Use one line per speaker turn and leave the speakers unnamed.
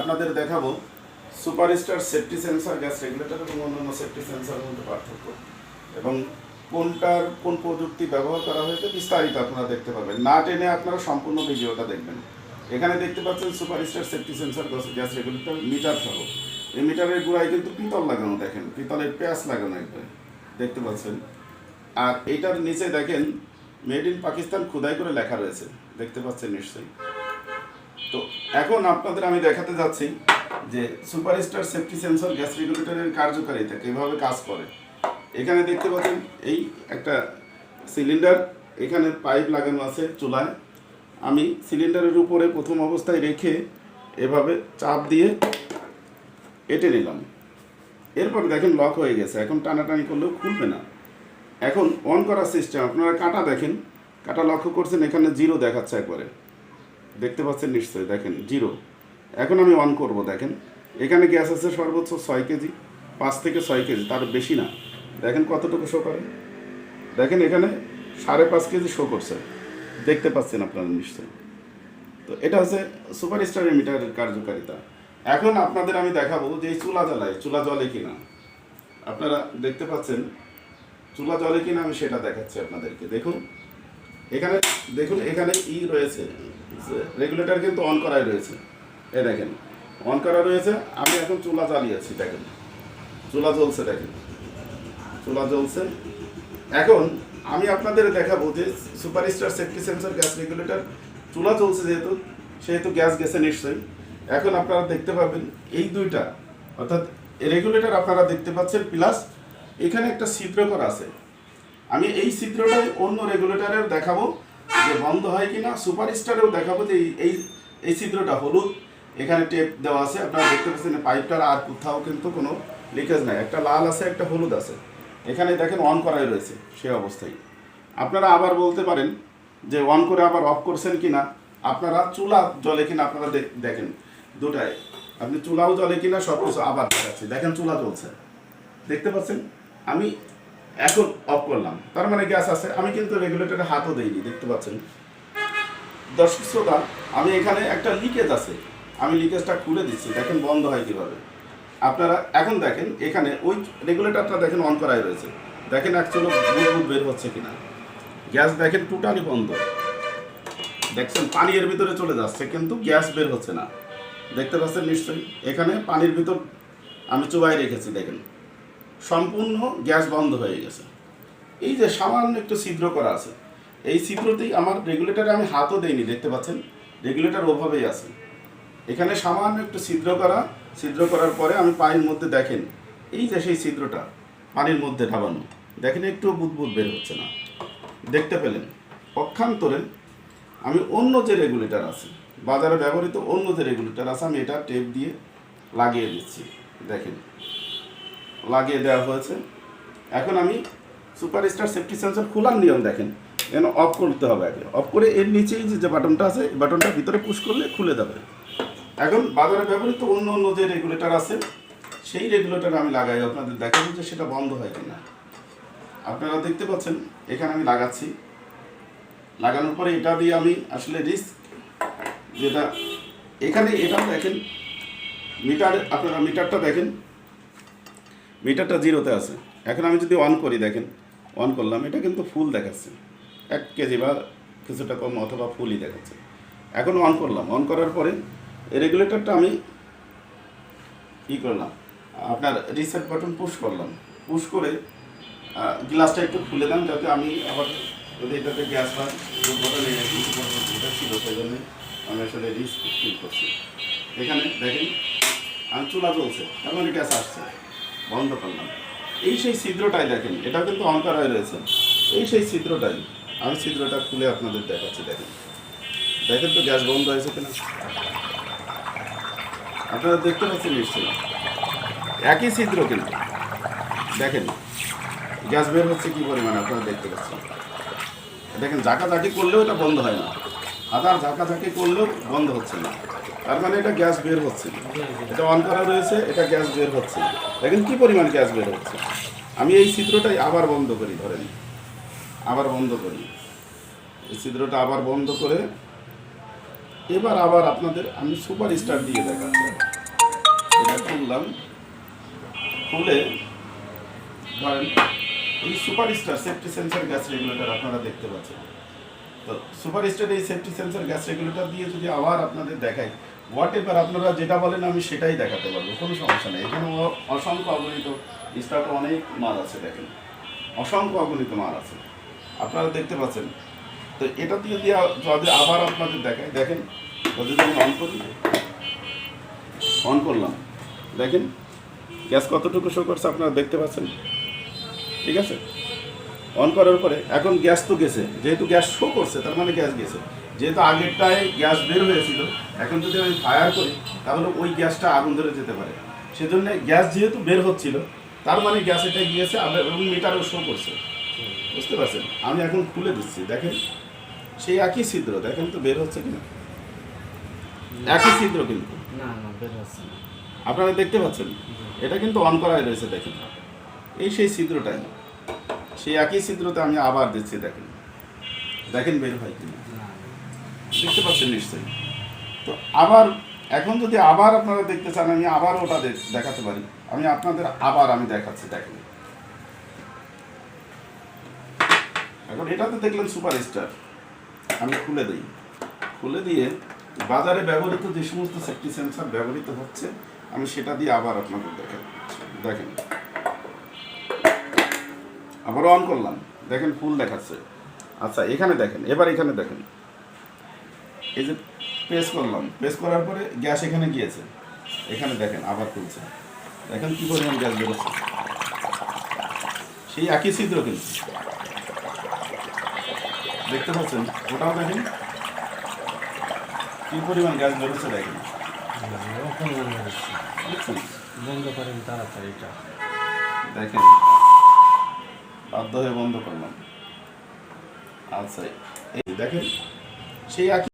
আপনাদের দেখাবো superstar safety sensor gas regulator এবং অন্যান্য সেফটি সেন্সরের মধ্যে পার্থক্য এবং কোনটার কোন প্রযুক্তি ব্যবহার করা হয়েছে বিস্তারিত আপনারা দেখতে পাবেন। না টেনে আপনারা সম্পূর্ণ ভিডিওটা দেখবেন। এখানে দেখতে পাচ্ছেন superstar safety sensor gas regulator meter সহ। এই মিটারের গোড়ায় কিন্তু পিতল লাগানো, দেখেন পিতলের প্যাচ লাগানো একবারে দেখতে পাচ্ছেন। আর এইটার নিচে দেখেন মেড ইন পাকিস্তান খোদাই করে লেখা রয়েছে, দেখতে পাচ্ছেন নিশ্চয়ই। তো এখন আপনাদের আমি দেখাতে যাচ্ছি যে সুপারস্টার সেফটি সেন্সর গ্যাস রেগুলেটরের কার্যকারিতা কীভাবে কাজ করে। এখানে দেখতে পাচ্ছেন এই একটা সিলিন্ডার, এখানে পাইপ লাগানো আছে চুলায়। আমি সিলিন্ডারের উপরে প্রথম অবস্থায় রেখে এভাবে চাপ দিয়ে এঁটে নিলাম। এরপর দেখেন লক হয়ে গেছে, এখন টানাটানি করলেও খুলবে না। এখন অন করার সিস্টেম, আপনারা কাটা দেখেন, কাটা লক্ষ্য করছেন এখানে 0 দেখাচ্ছে একবারে, দেখতে পাচ্ছেন নিশ্চয়ই, দেখেন 0। এখন আমি অন করব, দেখেন এখানে গ্যাস আছে সর্বোচ্চ 6 কেজি, 5 থেকে 6 কেজি, তার বেশি না। দেখেন কতটুকু শো করে, দেখেন এখানে 5.5 কেজি শো করছে, দেখতে পাচ্ছেন আপনারা নিশ্চয়ই। তো এটা হচ্ছে সুপারস্টার মিটারের কার্যকারিতা। এখন আপনাদের আমি দেখাবো যে এই চুলা জ্বালায়, চুলা জ্বলে কিনা। আপনারা দেখতে পাচ্ছেন চুলা জ্বলে কিনা, আমি সেটা দেখাচ্ছি আপনাদেরকে। দেখুন এখানে, দেখুন এখানে রয়েছে রেগুলেটর কিন্তু অন করাই রয়েছে, এই দেখেন অন করা রয়েছে। আমি এখন চুলা জ্বালিয়েছি, দেখেন চুলা জ্বলছে, দেখেন চুলা জ্বলছে। এখন আমি আপনাদের দেখাবো যে superstar safety sensor gas regulator চুলা চলছে সেহেতু গ্যাস গেছে নিশ্চয়ই। এখন আপনারা দেখতে পাবেন এই দুইটা, অর্থাৎ রেগুলেটর আপনারা দেখতে পাচ্ছেন, প্লাস এখানে একটা ছিদ্র করা আছে। আমি এই ছিদ্রটাই অন্য রেগুলেটরের দেখাবো যে বন্ধ হয় কিনা, সুপারস্টারেও দেখাবো যে এই ছিদ্রটা হলুদ, এখানে টেপ দেওয়া আছে, আপনারা দেখতে পাচ্ছেন পাইপটার আর কোথাও কিন্তু কোনো লিকেজ নাই, একটা লাল আছে একটা হলুদ আছে। এখানে দেখেন অন করাই রয়েছে সেই অবস্থায়। আপনারা আবার বলতে পারেন যে অন করে আবার অফ করছেন কিনা, আপনারা চুলা জ্বলে কিনা আপনারা দেখেন দুটাই, আপনি চুলাও জ্বলে কিনা সব কিছু আবার দেখাচ্ছি। দেখেন চুলা জ্বলছে, দেখতে পাচ্ছেন। আমি এখন অফ করলাম, তার মানে গ্যাস আছে। আমি কিন্তু রেগুলেটরে হাতও দেইনি, দেখতে পাচ্ছেন। দর্শক শ্রোতা, আমি এখানে একটা লিকেজ আছে, আমি লিকেজটা খুলে দিচ্ছি, দেখেন বন্ধ হয় কীভাবে। আপনারা এখন দেখেন এখানে ওই রেগুলেটরটা দেখেন অন করাই রয়েছে, দেখেন অ্যাকচুয়ালি বুদবুদ বের হচ্ছে কিনা। গ্যাস দেখেন টোটালি বন্ধ, দেখছেন পানি এর ভিতরে চলে যাচ্ছে কিন্তু গ্যাস বের হচ্ছে না, দেখতে পাচ্ছেন নিশ্চয়ই। এখানে পানির ভিতর আমি চুবাই রেখেছি, দেখেন সম্পূর্ণ গ্যাস বন্ধ হয়ে গেছে। এই যে সামান্য একটু ছিদ্র করা আছে, এই ছিদ্রতেই আমার রেগুলেটরে আমি হাতও দেইনি, দেখতে পাচ্ছেন রেগুলেটর ওভাবেই আছে। এখানে সামান্য একটু ছিদ্র করার পরে আমি পানির মধ্যে দেখেন এই যে সেই ছিদ্রটা পানির মধ্যে ঢাবানো, দেখেন একটু বুদবুদ বের হচ্ছে না, দেখতে পেলেন। পক্ষান্তরে আমি অন্য যে রেগুলেটর আছে, বাজারে ব্যবহৃত অন্য যে রেগুলেটর আছে, আমি এটা টেপ দিয়ে লাগিয়ে দিচ্ছি, দেখেন লাগিয়ে দেওয়া হয়েছে। এখন আমি সুপারস্টার সেফটি সেন্সর খোলার নিয়ম দেখেন, যেন অফ করতে হবে আগে। অফ করে এর নিচেই যে বাটনটা আছে, এই বাটনটা ভিতরে পুশ করলে খুলে যাবে। এখন বাজারে ব্যবহৃত অন্য যে রেগুলেটর আছে সেই রেগুলেটর আমি লাগাই, আপনাদের দেখাবো যে সেটা বন্ধ হয় কিনা। আপনারা দেখতে পাচ্ছেন এখানে আমি লাগাচ্ছি, লাগানোর পরে এটা দিয়ে আমি আসলে রিস্ক যেটা এখানে, এটা দেখেন মিটার, আপনারা মিটারটা দেখেন, মিটারটা 0-তে আছে। এখন আমি যদি অন করি, দেখেন অন করলাম, এটা কিন্তু ফুল দেখাচ্ছে, 1 কেজি বা কিছুটা কম অথবা ফুলই দেখাচ্ছে। এখন অন করলাম, অন করার পরে রেগুলেটরটা আমি কী করলাম, আপনার রিসেট বাটন পুশ করলাম, পুশ করে গ্লাসটা একটু খুলে দিলাম, যাতে আমি আবার যদি এটাতে গ্যাস হয় দুর্ঘটনা এটা ছিল, সেই জন্যে আমি আসলে রিস্ক ফিল করছি। এখানে দেখেন আমি চুলা জ্বলছে, তার মানে গ্যাস আসছে, বন্ধ করলাম। এই সেই ছিদ্রটাই দেখেন, এটা কিন্তু অন করা রয়েছে, এই সেই ছিদ্রটাই। আমি ছিদ্রটা খুলে আপনাদের দেখাচ্ছি, দেখেন দেখেন তো গ্যাস বন্ধ হয়েছে কিনা, আপনারা দেখতে পাচ্ছেন নিশ্চয়ই। একই ছিদ্র কিন্তু দেখেন গ্যাস বের হচ্ছে কী পরিমাণে, আপনারা দেখতে পাচ্ছেন। দেখেন ঝাঁকাঝাঁকি করলেও এটা বন্ধ হয় না, আদার ঝাঁকাঝাঁকি করলেও বন্ধ হচ্ছে না, তার মানে এটা গ্যাস বের হচ্ছে। এটা অন করা রয়েছে, এটা গ্যাস বের হচ্ছে, দেখেন কী পরিমাণ গ্যাস বের হচ্ছে। আমি এই ছিদ্রটাই আবার বন্ধ করি, ধরেন আবার বন্ধ করি, এই ছিদ্রটা আবার বন্ধ করে এবার আবার আপনাদের আমি সুপারস্টার দিয়ে দেখাচ্ছি। করলাম, খুলে ধরেন এই superstar safety sensor gas regulator আপনারা দেখতে পাচ্ছেন। তো সুপারস্টার এই সেফটি সেন্সর গ্যাস রেগুলেটর দিয়ে যদি আবার আপনাদের দেখাই, হোয়াট এভার আপনারা যেটা বলেন আমি সেটাই দেখাতে পারবো, কোনো সমস্যা নেই। এখানে অসংখ্য অগণিত স্টার্ট অনেক মাল আছে, দেখেন অসংখ্য অগণিত মাল আছে আপনারা দেখতে পাচ্ছেন। তো এটা দিয়ে দিয়ে যদি আবার আপনাদের দেখাই, দেখেন যদি আমি অন করি, অন করলাম, দেখেন গ্যাস কতটুকু শো করছে আপনারা দেখতে পাচ্ছেন, ঠিক আছে। অন করার পরে এখন গ্যাস তো গেছে, যেহেতু গ্যাস শো করছে তার মানে গ্যাস গেছে। যেহেতু আগেরটায় গ্যাস বের হয়েছিল, এখন যদি আমি ফায়ার করি তাহলে ওই গ্যাসটা আগুন ধরে যেতে পারে। সেজন্য গ্যাস যেহেতু বের হচ্ছিল তার মানে গ্যাস এটা গিয়েছে এবং মিটারও শো করছে, বুঝতে পারছেন। আমি এখন খুলে দিচ্ছি, দেখেন সেই একই ছিদ্র, দেখেন তো বের হচ্ছে কিনা, একই ছিদ্র কিন্তু আপনারা দেখতে পাচ্ছেন। এটা কিন্তু অন করাই রয়েছে, দেখেন এই সেই ছিদ্রটাই, সেই একই ছিদ্রতে আমি আবার দিচ্ছি, দেখেন দেখেন বের হয় কিনা, দেখতে পাচ্ছেন নিশ্চয়ই। তো আবার এখন যদি আবার আপনারা দেখতে চান আমি আবার ওটা দেখাতে পারি, আমি আপনাদের আবার আমি দেখাচ্ছি, দেখেন এখন এটাতে দেখলেন সুপারস্টার। আমি খুলে দিই, খুলে দিয়ে বাজারে ব্যবহৃত যে সমস্ত সেফটি সেন্সর ব্যবহৃত হচ্ছে আমি সেটা দিয়ে আবার আপনাদের দেখেন আবার অন করলাম, দেখেন ফুল দেখাচ্ছে। আচ্ছা এখানে দেখেন, এবার এখানে দেখেন, এই যে প্রেস করলাম, প্রেস করার পরে গ্যাস এখানে গিয়েছে, এখানে দেখেন আবার খুলছে, দেখেন কী পরিমাণ গ্যাস বেরোচ্ছে, সেই একই ছিদ্র কিন্তু দেখতে পাচ্ছেন। ওটাও দেখেন কী পরিমাণ গ্যাস বেরোচ্ছে, দেখেন বুঝছেন,
বন্ধ করেন তাড়াতাড়ি এটা
দেখেন বাধ্য হয়ে বন্ধ করলাম। আচ্ছা এই দেখেন সেই একই